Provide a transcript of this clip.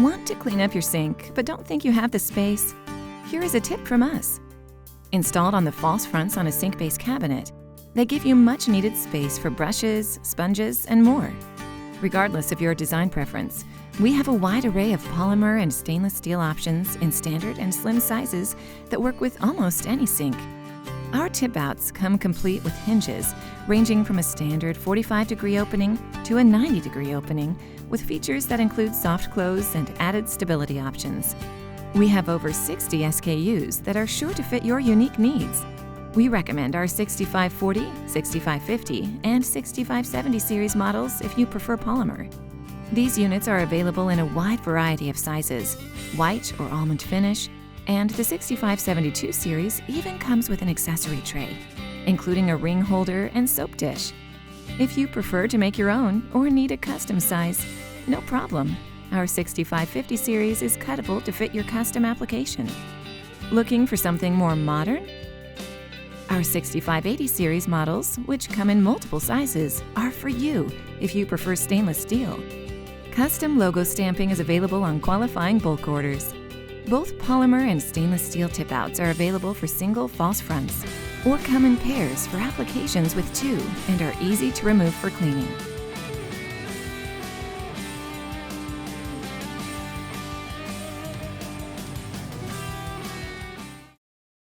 Want to clean up your sink, but don't think you have the space? Here is a tip from us. Installed on the false fronts on a sink-based cabinet, they give you much-needed space for brushes, sponges, and more. Regardless of your design preference, we have a wide array of polymer and stainless steel options in standard and slim sizes that work with almost any sink. Our tip-outs come complete with hinges ranging from a standard 45-degree opening to a 90-degree opening, with features that include soft close and added stability options. We have over 60 SKUs that are sure to fit your unique needs. We recommend our 6540, 6550, and 6570 series models if you prefer polymer. These units are available in a wide variety of sizes, white or almond finish, and the 6572 series even comes with an accessory tray, including a ring holder and soap dish. If you prefer to make your own or need a custom size, no problem. Our 6550 series is cuttable to fit your custom application. Looking for something more modern? Our 6580 series models, which come in multiple sizes, are for you if you prefer stainless steel. Custom logo stamping is available on qualifying bulk orders. Both polymer and stainless steel tip-outs are available for single false fronts or come in pairs for applications with two and are easy to remove for cleaning.